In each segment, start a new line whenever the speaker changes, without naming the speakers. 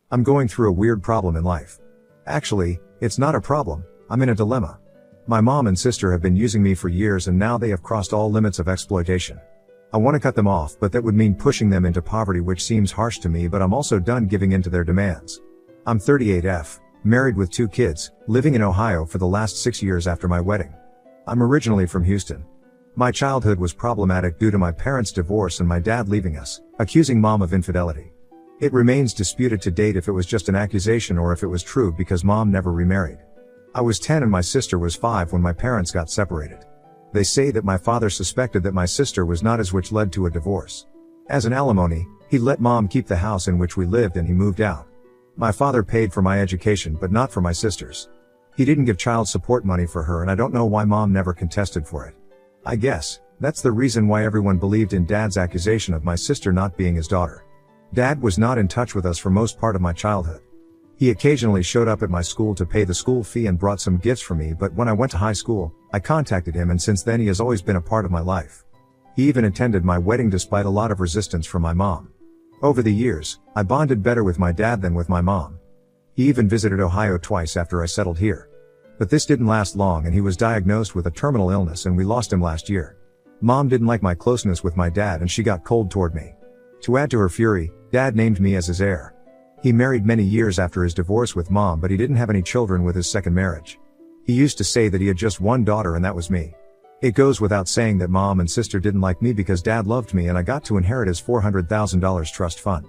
I'm going through a weird problem in life. Actually, it's not a problem, I'm in a dilemma. My mom and sister have been using me for years and now they have crossed all limits of exploitation. I want to cut them off, but that would mean pushing them into poverty, which seems harsh to me, but I'm also done giving in to their demands. I'm 38F, married with 2 kids, living in Ohio for the last 6 years after my wedding. I'm originally from Houston. My childhood was problematic due to my parents' divorce and my dad leaving us, accusing mom of infidelity. It remains disputed to date if it was just an accusation or if it was true because mom never remarried. I was 10 and my sister was 5 when my parents got separated. They say that my father suspected that my sister was not his, which led to a divorce. As an alimony, he let mom keep the house in which we lived and he moved out. My father paid for my education but not for my sister's. He didn't give child support money for her and I don't know why mom never contested for it. I guess that's the reason why everyone believed in dad's accusation of my sister not being his daughter. Dad was not in touch with us for most part of my childhood. He occasionally showed up at my school to pay the school fee and brought some gifts for me, but when I went to high school, I contacted him and since then he has always been a part of my life. He even attended my wedding despite a lot of resistance from my mom. Over the years, I bonded better with my dad than with my mom. He even visited Ohio twice after I settled here. But this didn't last long and he was diagnosed with a terminal illness and we lost him last year. Mom didn't like my closeness with my dad and she got cold toward me. To add to her fury, dad named me as his heir. He married many years after his divorce with mom, but he didn't have any children with his second marriage. He used to say that he had just one daughter and that was me. It goes without saying that mom and sister didn't like me because dad loved me and I got to inherit his $400,000 trust fund.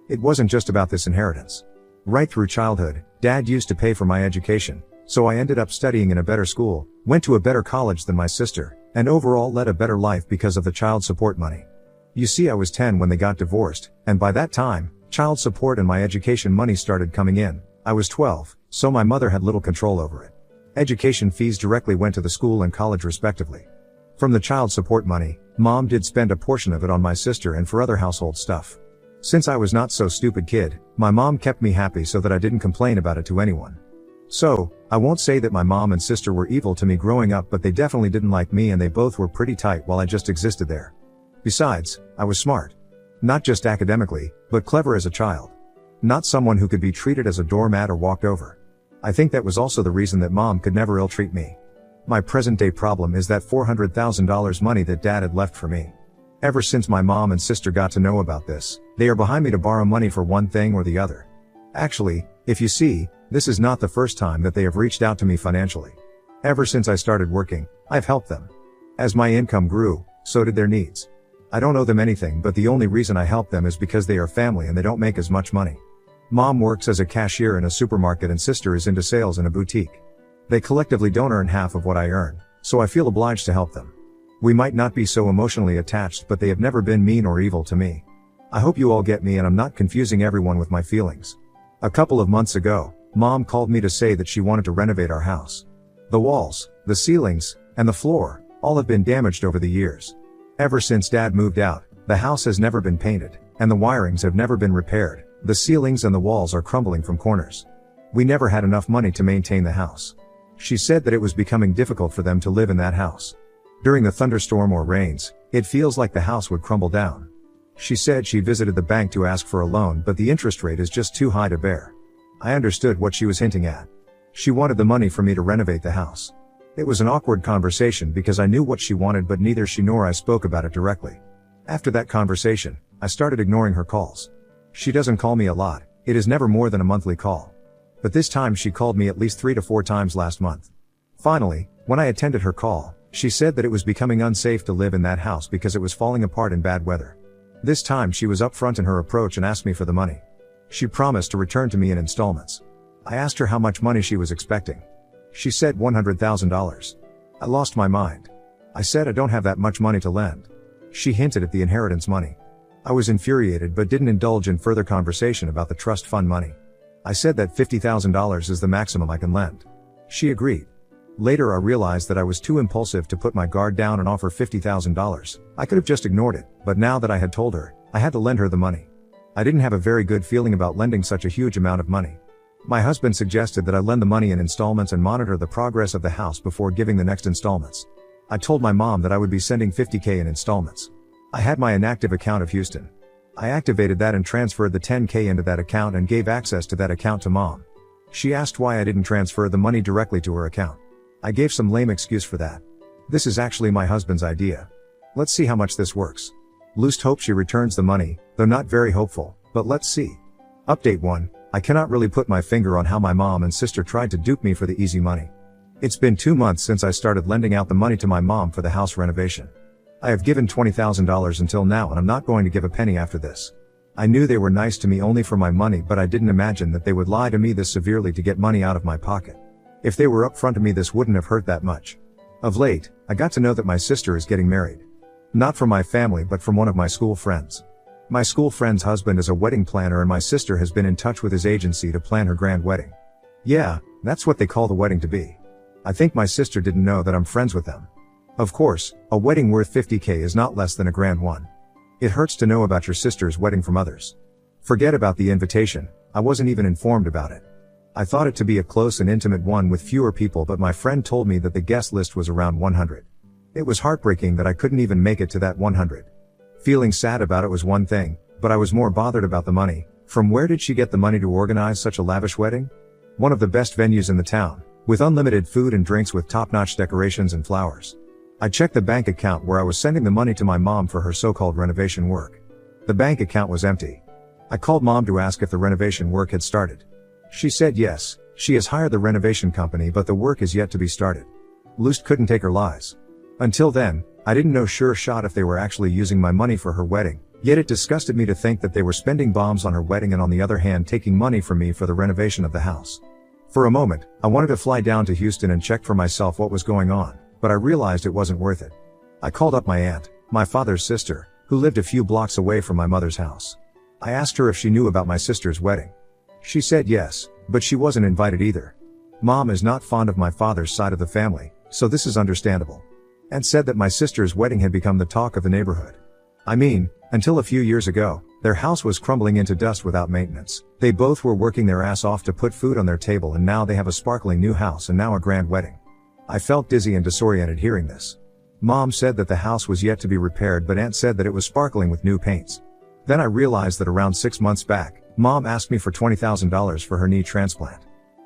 It wasn't just about this inheritance. Right through childhood, dad used to pay for my education, so I ended up studying in a better school, went to a better college than my sister, and overall led a better life because of the child support money. You see, I was 10 when they got divorced, and by that time, child support and my education money started coming in. I was 12, so my mother had little control over it. Education fees directly went to the school and college respectively. From the child support money, mom did spend a portion of it on my sister and for other household stuff. Since I was not so stupid kid, my mom kept me happy so that I didn't complain about it to anyone. So, I won't say that my mom and sister were evil to me growing up, but they definitely didn't like me and they both were pretty tight while I just existed there. Besides, I was smart. Not just academically, but clever as a child. Not someone who could be treated as a doormat or walked over. I think that was also the reason that mom could never ill-treat me. My present-day problem is that $400,000 money that dad had left for me. Ever since my mom and sister got to know about this, they are behind me to borrow money for one thing or the other. Actually, if you see, this is not the first time that they have reached out to me financially. Ever since I started working, I've helped them. As my income grew, so did their needs. I don't owe them anything, but the only reason I help them is because they are family and they don't make as much money. Mom works as a cashier in a supermarket and sister is into sales in a boutique. They collectively don't earn half of what I earn, so I feel obliged to help them. We might not be so emotionally attached, but they have never been mean or evil to me. I hope you all get me and I'm not confusing everyone with my feelings. A couple of months ago, mom called me to say that she wanted to renovate our house. The walls, the ceilings, and the floor, all have been damaged over the years. Ever since dad moved out, the house has never been painted, and the wirings have never been repaired. The ceilings and the walls are crumbling from corners. We never had enough money to maintain the house. She said that it was becoming difficult for them to live in that house. During the thunderstorm or rains, it feels like the house would crumble down. She said she visited the bank to ask for a loan, but the interest rate is just too high to bear. I understood what she was hinting at. She wanted the money for me to renovate the house. It was an awkward conversation because I knew what she wanted, but neither she nor I spoke about it directly. After that conversation, I started ignoring her calls. She doesn't call me a lot, it is never more than a monthly call. But this time she called me at least 3 to 4 times last month. Finally, when I attended her call, she said that it was becoming unsafe to live in that house because it was falling apart in bad weather. This time she was upfront in her approach and asked me for the money. She promised to return to me in installments. I asked her how much money she was expecting. She said $100,000. I lost my mind. I said I don't have that much money to lend. She hinted at the inheritance money. I was infuriated but didn't indulge in further conversation about the trust fund money. I said that $50,000 is the maximum I can lend. She agreed. Later I realized that I was too impulsive to put my guard down and offer $50,000. I could have just ignored it, but now that I had told her, I had to lend her the money. I didn't have a very good feeling about lending such a huge amount of money. My husband suggested that I lend the money in installments and monitor the progress of the house before giving the next installments. I told my mom that I would be sending $50,000 in installments. I had my inactive account of Houston. I activated that and transferred the 10K into that account and gave access to that account to mom. She asked why I didn't transfer the money directly to her account. I gave some lame excuse for that. This is actually my husband's idea. Let's see how much this works. Lust hope she returns the money, though not very hopeful, but let's see. Update 1. I cannot really put my finger on how my mom and sister tried to dupe me for the easy money. It's been 2 months since I started lending out the money to my mom for the house renovation. I have given $20,000 until now and I'm not going to give a penny after this. I knew they were nice to me only for my money, but I didn't imagine that they would lie to me this severely to get money out of my pocket. If they were upfront to me, this wouldn't have hurt that much. Of late, I got to know that my sister is getting married. Not from my family but from one of my school friends. My school friend's husband is a wedding planner and my sister has been in touch with his agency to plan her grand wedding. Yeah, that's what they call the wedding to be. I think my sister didn't know that I'm friends with them. Of course, a wedding worth $50K is not less than a grand one. It hurts to know about your sister's wedding from others. Forget about the invitation, I wasn't even informed about it. I thought it to be a close and intimate one with fewer people, but my friend told me that the guest list was around 100. It was heartbreaking that I couldn't even make it to that 100. Feeling sad about it was one thing, but I was more bothered about the money. From where did she get the money to organize such a lavish wedding? One of the best venues in the town, with unlimited food and drinks with top-notch decorations and flowers. I checked the bank account where I was sending the money to my mom for her so-called renovation work. The bank account was empty. I called mom to ask if the renovation work had started. She said yes, she has hired the renovation company but the work is yet to be started. Lust couldn't take her lies. Until then, I didn't know sure shot if they were actually using my money for her wedding, yet it disgusted me to think that they were spending bombs on her wedding and on the other hand taking money from me for the renovation of the house. For a moment, I wanted to fly down to Houston and check for myself what was going on, but I realized it wasn't worth it. I called up my aunt, my father's sister, who lived a few blocks away from my mother's house. I asked her if she knew about my sister's wedding. She said yes, but she wasn't invited either. Mom is not fond of my father's side of the family, so this is understandable. And said that my sister's wedding had become the talk of the neighborhood. I mean, until a few years ago, their house was crumbling into dust without maintenance. They both were working their ass off to put food on their table and now they have a sparkling new house and now a grand wedding. I felt dizzy and disoriented hearing this. Mom said that the house was yet to be repaired but Aunt said that it was sparkling with new paints. Then I realized that around 6 months back, Mom asked me for $20,000 for her knee transplant.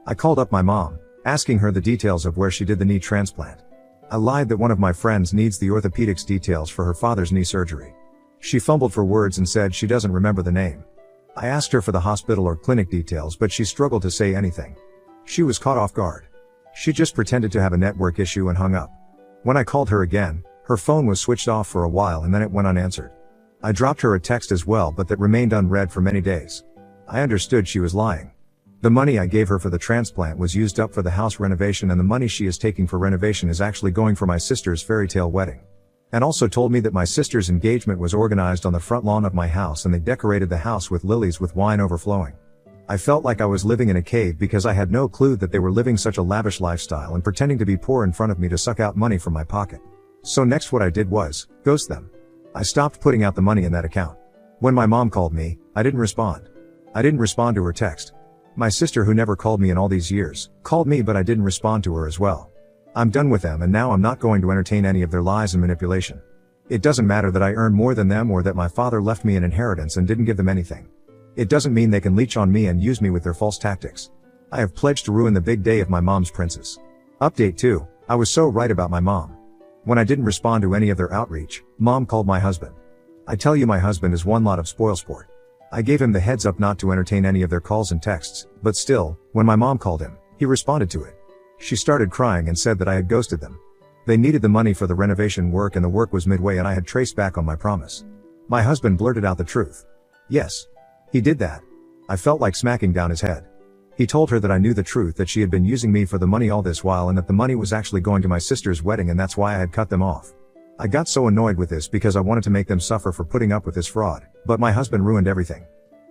I called up my mom, asking her the details of where she did the knee transplant. I lied that one of my friends needs the orthopedics details for her father's knee surgery. She fumbled for words and said she doesn't remember the name. I asked her for the hospital or clinic details but she struggled to say anything. She was caught off guard. She just pretended to have a network issue and hung up. When I called her again, her phone was switched off for a while and then it went unanswered. I dropped her a text as well but that remained unread for many days. I understood she was lying. The money I gave her for the transplant was used up for the house renovation and the money she is taking for renovation is actually going for my sister's fairy tale wedding. And also told me that my sister's engagement was organized on the front lawn of my house and they decorated the house with lilies with wine overflowing. I felt like I was living in a cave because I had no clue that they were living such a lavish lifestyle and pretending to be poor in front of me to suck out money from my pocket. So next what I did was, ghost them. I stopped putting out the money in that account. When my mom called me, I didn't respond. I didn't respond to her text. My sister, who never called me in all these years, called me but I didn't respond to her as well. I'm done with them and now I'm not going to entertain any of their lies and manipulation. It doesn't matter that I earn more than them or that my father left me an inheritance and didn't give them anything. It doesn't mean they can leech on me and use me with their false tactics. I have pledged to ruin the big day of my mom's princess. Update 2. I was so right about my mom. When I didn't respond to any of their outreach, mom called my husband. I tell you, my husband is one lot of spoilsport. I gave him the heads up not to entertain any of their calls and texts, but still, when my mom called him, he responded to it. She started crying and said that I had ghosted them. They needed the money for the renovation work and the work was midway and I had traced back on my promise. My husband blurted out the truth. Yes. He did that. I felt like smacking down his head. He told her that I knew the truth, that she had been using me for the money all this while and that the money was actually going to my sister's wedding and that's why I had cut them off. I got so annoyed with this because I wanted to make them suffer for putting up with this fraud, but my husband ruined everything.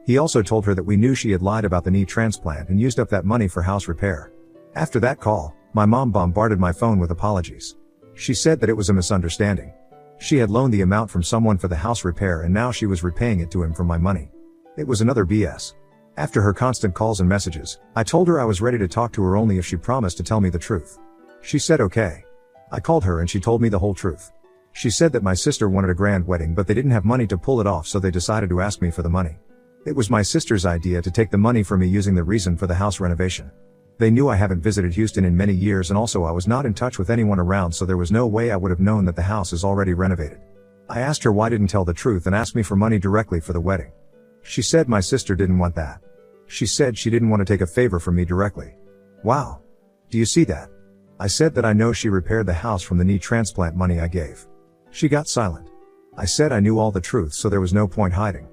He also told her that we knew she had lied about the knee transplant and used up that money for house repair. After that call, my mom bombarded my phone with apologies. She said that it was a misunderstanding. She had loaned the amount from someone for the house repair and now she was repaying it to him from my money. It was another BS. After her constant calls and messages, I told her I was ready to talk to her only if she promised to tell me the truth. She said okay. I called her and she told me the whole truth. She said that my sister wanted a grand wedding but they didn't have money to pull it off, so they decided to ask me for the money. It was my sister's idea to take the money from me using the reason for the house renovation. They knew I haven't visited Houston in many years, and also I was not in touch with anyone around, so there was no way I would have known that the house is already renovated. I asked her why didn't tell the truth and asked me for money directly for the wedding. She said my sister didn't want that. She said she didn't want to take a favor from me directly. Wow. Do you see that? I said that I know she repaired the house from the knee transplant money I gave. She got silent. I said I knew all the truth, so there was no point hiding.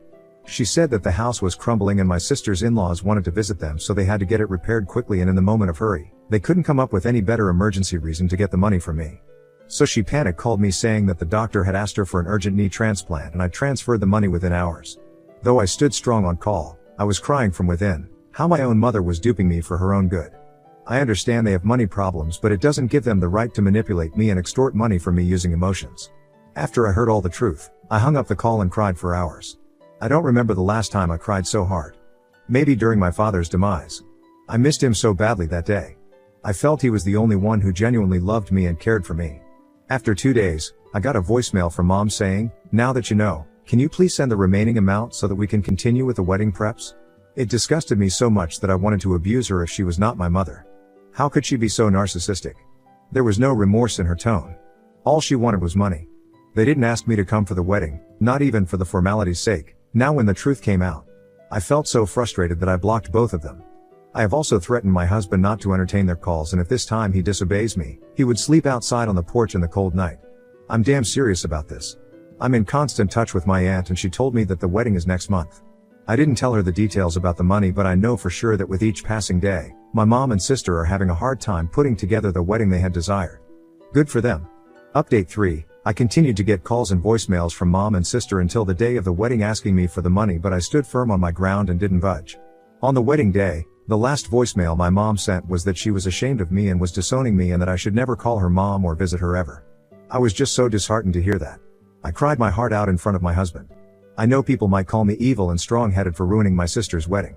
She said that the house was crumbling and my sister's in-laws wanted to visit them, so they had to get it repaired quickly, and in the moment of hurry, they couldn't come up with any better emergency reason to get the money from me. So she panic called me saying that the doctor had asked her for an urgent knee transplant, and I transferred the money within hours. Though I stood strong on call, I was crying from within, how my own mother was duping me for her own good. I understand they have money problems, but it doesn't give them the right to manipulate me and extort money from me using emotions. After I heard all the truth, I hung up the call and cried for hours. I don't remember the last time I cried so hard. Maybe during my father's demise. I missed him so badly that day. I felt he was the only one who genuinely loved me and cared for me. After 2 days, I got a voicemail from Mom saying, "Now that you know, can you please send the remaining amount so that we can continue with the wedding preps?" It disgusted me so much that I wanted to abuse her if she was not my mother. How could she be so narcissistic? There was no remorse in her tone. All she wanted was money. They didn't ask me to come for the wedding, not even for the formality's sake. Now when the truth came out, I felt so frustrated that I blocked both of them. I have also threatened my husband not to entertain their calls, and if this time he disobeys me, he would sleep outside on the porch in the cold night. I'm damn serious about this. I'm in constant touch with my aunt, and she told me that the wedding is next month. I didn't tell her the details about the money, but I know for sure that with each passing day, my mom and sister are having a hard time putting together the wedding they had desired. Good for them. Update 3. I continued to get calls and voicemails from mom and sister until the day of the wedding asking me for the money, but I stood firm on my ground and didn't budge. On the wedding day, the last voicemail my mom sent was that she was ashamed of me and was disowning me, and that I should never call her mom or visit her ever. I was just so disheartened to hear that. I cried my heart out in front of my husband. I know people might call me evil and strong-headed for ruining my sister's wedding.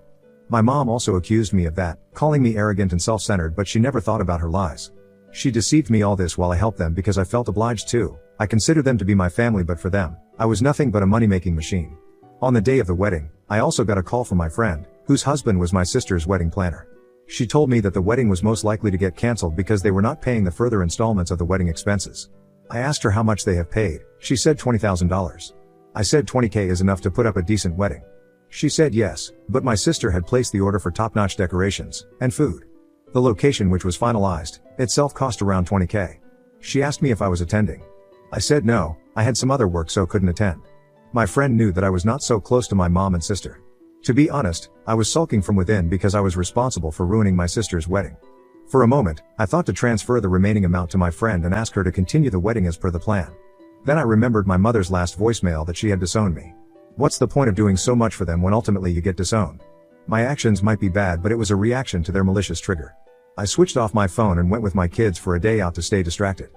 My mom also accused me of that, calling me arrogant and self-centered, but she never thought about her lies. She deceived me all this while I helped them because I felt obliged to. I consider them to be my family, but for them, I was nothing but a money-making machine. On the day of the wedding, I also got a call from my friend, whose husband was my sister's wedding planner. She told me that the wedding was most likely to get cancelled because they were not paying the further installments of the wedding expenses. I asked her how much they have paid. She said $20,000. I said $20K is enough to put up a decent wedding. She said yes, but my sister had placed the order for top-notch decorations and food. The location, which was finalized, itself cost around $20K. She asked me if I was attending. I said no, I had some other work so couldn't attend. My friend knew that I was not so close to my mom and sister. To be honest, I was sulking from within because I was responsible for ruining my sister's wedding. For a moment, I thought to transfer the remaining amount to my friend and ask her to continue the wedding as per the plan. Then I remembered my mother's last voicemail that she had disowned me. What's the point of doing so much for them when ultimately you get disowned? My actions might be bad, but it was a reaction to their malicious trigger. I switched off my phone and went with my kids for a day out to stay distracted.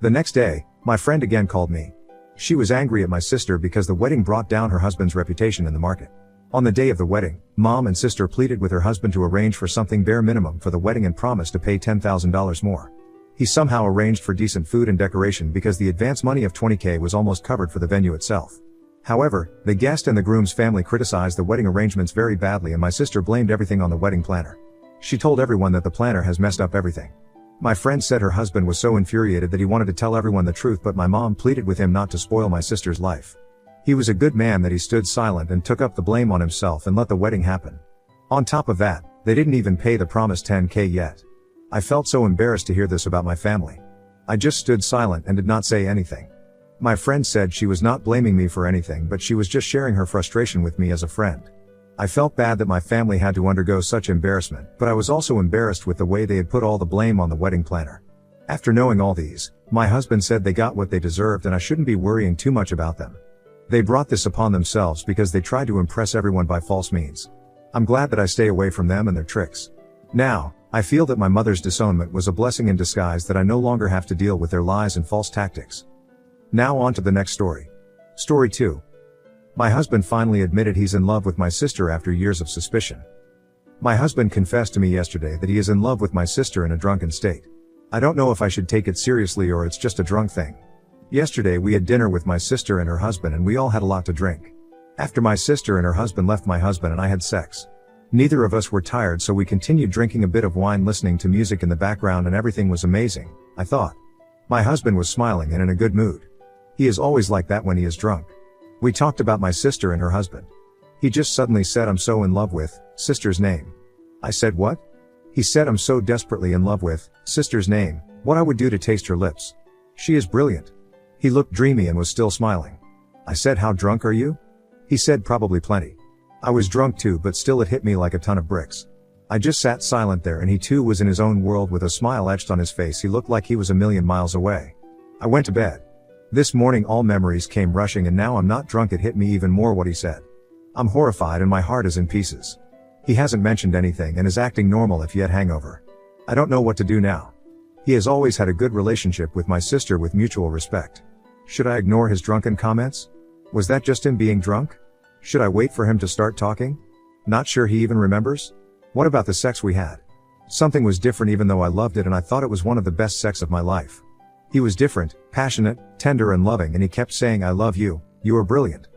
The next day, my friend again called me. She was angry at my sister because the wedding brought down her husband's reputation in the market. On the day of the wedding, mom and sister pleaded with her husband to arrange for something bare minimum for the wedding and promised to pay $10,000 more. He somehow arranged for decent food and decoration because the advance money of $20K was almost covered for the venue itself. However, the guest and the groom's family criticized the wedding arrangements very badly, and my sister blamed everything on the wedding planner. She told everyone that the planner has messed up everything. My friend said her husband was so infuriated that he wanted to tell everyone the truth, but my mom pleaded with him not to spoil my sister's life. He was a good man that he stood silent and took up the blame on himself and let the wedding happen. On top of that, they didn't even pay the promised $10K yet. I felt so embarrassed to hear this about my family. I just stood silent and did not say anything. My friend said she was not blaming me for anything, but she was just sharing her frustration with me as a friend. I felt bad that my family had to undergo such embarrassment, but I was also embarrassed with the way they had put all the blame on the wedding planner. After knowing all these, my husband said they got what they deserved and I shouldn't be worrying too much about them. They brought this upon themselves because they tried to impress everyone by false means. I'm glad that I stay away from them and their tricks. Now, I feel that my mother's disownment was a blessing in disguise, that I no longer have to deal with their lies and false tactics. Now on to the next story. Story 2. My husband finally admitted he's in love with my sister after years of suspicion. My husband confessed to me yesterday that he is in love with my sister in a drunken state. I don't know if I should take it seriously or it's just a drunk thing. Yesterday we had dinner with my sister and her husband and we all had a lot to drink. After my sister and her husband left, my husband and I had sex. Neither of us were tired, so we continued drinking a bit of wine, listening to music in the background, and everything was amazing, I thought. My husband was smiling and in a good mood. He is always like that when he is drunk. We talked about my sister and her husband. He just suddenly said, "I'm so in love with sister's name." I said, "What?" He said, "I'm so desperately in love with sister's name, what I would do to taste her lips. She is brilliant." He looked dreamy and was still smiling. I said, "How drunk are you?" He said, "Probably plenty." I was drunk too, but still it hit me like a ton of bricks. I just sat silent there, and he too was in his own world with a smile etched on his face. He looked like he was a million miles away. I went to bed. This morning all memories came rushing, and now I'm not drunk. It hit me even more what he said. I'm horrified and my heart is in pieces. He hasn't mentioned anything and is acting normal if yet hangover. I don't know what to do now. He has always had a good relationship with my sister with mutual respect. Should I ignore his drunken comments? Was that just him being drunk? Should I wait for him to start talking? Not sure he even remembers? What about the sex we had? Something was different, even though I loved it and I thought it was one of the best sex of my life. He was different, passionate, tender and loving, and he kept saying, "I love you, you are brilliant."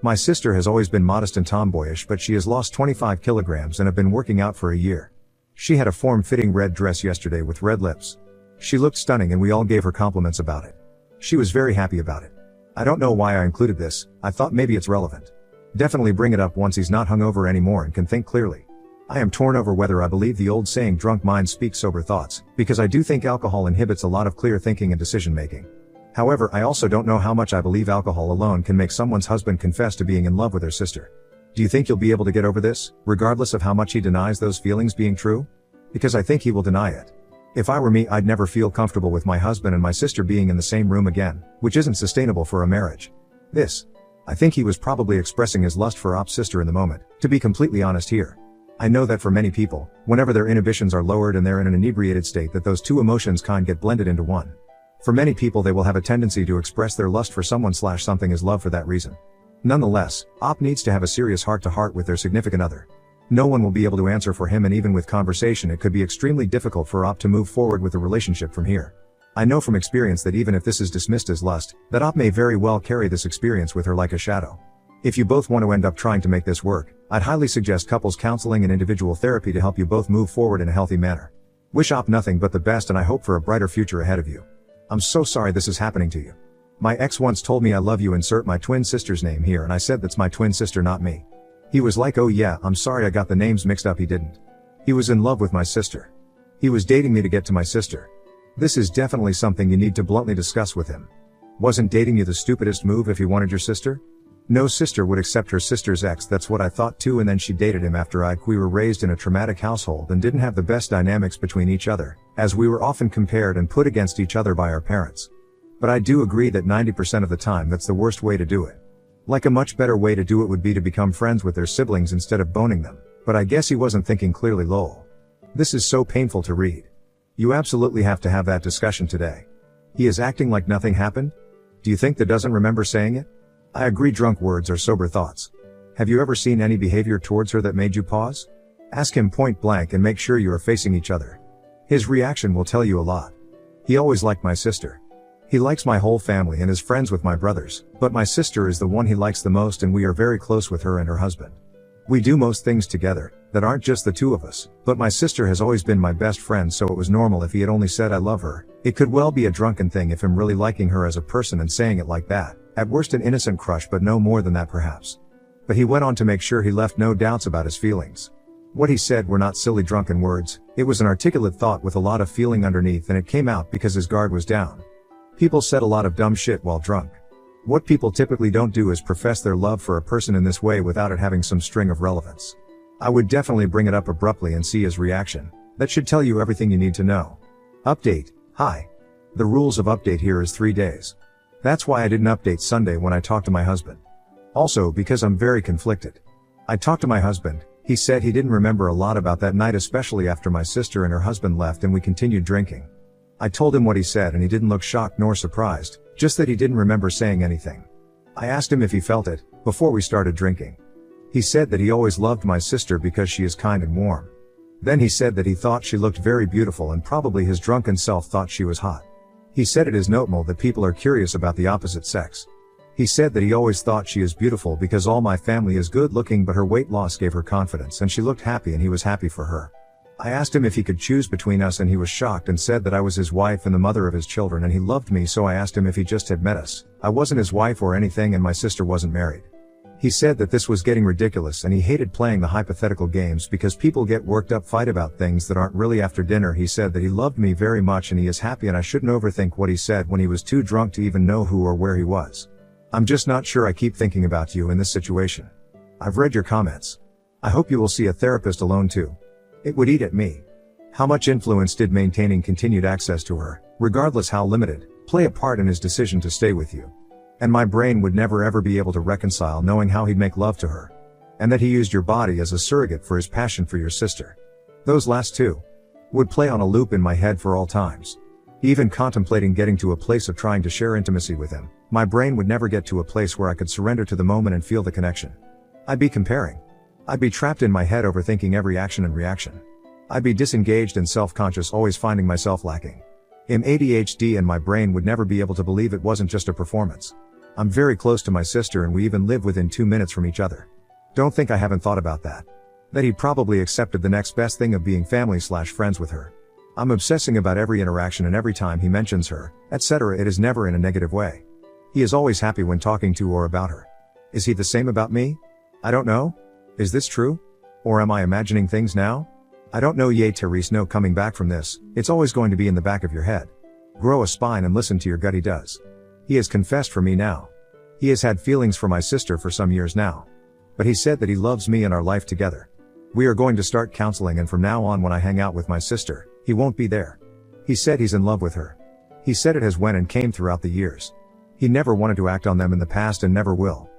My sister has always been modest and tomboyish, but she has lost 25 kilograms and have been working out for a year. She had a form-fitting red dress yesterday with red lips. She looked stunning and we all gave her compliments about it. She was very happy about it. I don't know why I included this. I thought maybe it's relevant. Definitely bring it up once he's not hungover anymore and can think clearly. I am torn over whether I believe the old saying, drunk minds speak sober thoughts, because I do think alcohol inhibits a lot of clear thinking and decision making. However, I also don't know how much I believe alcohol alone can make someone's husband confess to being in love with their sister. Do you think you'll be able to get over this, regardless of how much he denies those feelings being true? Because I think he will deny it. If I were me, I'd never feel comfortable with my husband and my sister being in the same room again, which isn't sustainable for a marriage. I think he was probably expressing his lust for Op's sister in the moment, to be completely honest here. I know that for many people, whenever their inhibitions are lowered and they're in an inebriated state, that those two emotions kind get blended into one. For many people, they will have a tendency to express their lust for someone/something as love for that reason. Nonetheless, Op needs to have a serious heart-to-heart with their significant other. No one will be able to answer for him, and even with conversation it could be extremely difficult for Op to move forward with the relationship from here. I know from experience that even if this is dismissed as lust, that Op may very well carry this experience with her like a shadow. If you both want to end up trying to make this work, I'd highly suggest couples counseling and individual therapy to help you both move forward in a healthy manner. Wish Op nothing but the best, and I hope for a brighter future ahead of you. I'm so sorry this is happening to you. My ex once told me, "I love you, insert my twin sister's name here," and I said, "That's my twin sister, not me." He was like, "Oh yeah, I'm sorry, I got the names mixed up." He didn't. He was in love with my sister. He was dating me to get to my sister. This is definitely something you need to bluntly discuss with him. Wasn't dating you the stupidest move if he wanted your sister? No sister would accept her sister's ex, that's what I thought too, and then she dated him after we were raised in a traumatic household and didn't have the best dynamics between each other, as we were often compared and put against each other by our parents. But I do agree that 90% of the time that's the worst way to do it. Like a much better way to do it would be to become friends with their siblings instead of boning them, but I guess he wasn't thinking clearly, lol. This is so painful to read. You absolutely have to have that discussion today. He is acting like nothing happened? Do you think that doesn't remember saying it? I agree, drunk words are sober thoughts. Have you ever seen any behavior towards her that made you pause? Ask him point blank and make sure you are facing each other. His reaction will tell you a lot. He always liked my sister. He likes my whole family and is friends with my brothers, but my sister is the one he likes the most, and we are very close with her and her husband. We do most things together, that aren't just the two of us, but my sister has always been my best friend, so it was normal if he had only said "I love her." It could well be a drunken thing if him really liking her as a person and saying it like that. At worst an innocent crush, but no more than that perhaps. But he went on to make sure he left no doubts about his feelings. What he said were not silly drunken words, it was an articulate thought with a lot of feeling underneath, and it came out because his guard was down. People said a lot of dumb shit while drunk. What people typically don't do is profess their love for a person in this way without it having some string of relevance. I would definitely bring it up abruptly and see his reaction. That should tell you everything you need to know. Update. Hi. The rules of update here is 3 days. That's why I didn't update Sunday when I talked to my husband. Also because I'm very conflicted. I talked to my husband, he said he didn't remember a lot about that night, especially after my sister and her husband left and we continued drinking. I told him what he said and he didn't look shocked nor surprised, just that he didn't remember saying anything. I asked him if he felt it, before we started drinking. He said that he always loved my sister because she is kind and warm. Then he said that he thought she looked very beautiful and probably his drunken self thought she was hot. He said it is notable that people are curious about the opposite sex. He said that he always thought she is beautiful because all my family is good looking, but her weight loss gave her confidence and she looked happy and he was happy for her. I asked him if he could choose between us and he was shocked and said that I was his wife and the mother of his children and he loved me, so I asked him if he just had met us. I wasn't his wife or anything and my sister wasn't married. He said that this was getting ridiculous and he hated playing the hypothetical games because people get worked up, fight about things that aren't really. After dinner he said that he loved me very much and he is happy and I shouldn't overthink what he said when he was too drunk to even know who or where he was. I'm just not sure. I keep thinking about you in this situation. I've read your comments. I hope you will see a therapist alone too. It would eat at me. How much influence did maintaining continued access to her, regardless how limited, play a part in his decision to stay with you? And my brain would never ever be able to reconcile knowing how he'd make love to her. And that he used your body as a surrogate for his passion for your sister. Those last two would play on a loop in my head for all times. Even contemplating getting to a place of trying to share intimacy with him, my brain would never get to a place where I could surrender to the moment and feel the connection. I'd be comparing. I'd be trapped in my head overthinking every action and reaction. I'd be disengaged and self-conscious, always finding myself lacking. I'm ADHD and my brain would never be able to believe it wasn't just a performance. I'm very close to my sister and we even live within 2 minutes from each other. Don't think I haven't thought about that. That he probably accepted the next best thing of being family/friends with her. I'm obsessing about every interaction and every time he mentions her, etc. It is never in a negative way. He is always happy when talking to or about her. Is he the same about me? I don't know. Is this true? Or am I imagining things now? I don't know. Yay, Therese, no coming back from this. It's always going to be in the back of your head. Grow a spine and listen to your gut. He does. He has confessed for me now. He has had feelings for my sister for some years now. But he said that he loves me and our life together. We are going to start counseling and from now on when I hang out with my sister, he won't be there. He said he's in love with her. He said it has went and came throughout the years. He never wanted to act on them in the past and never will.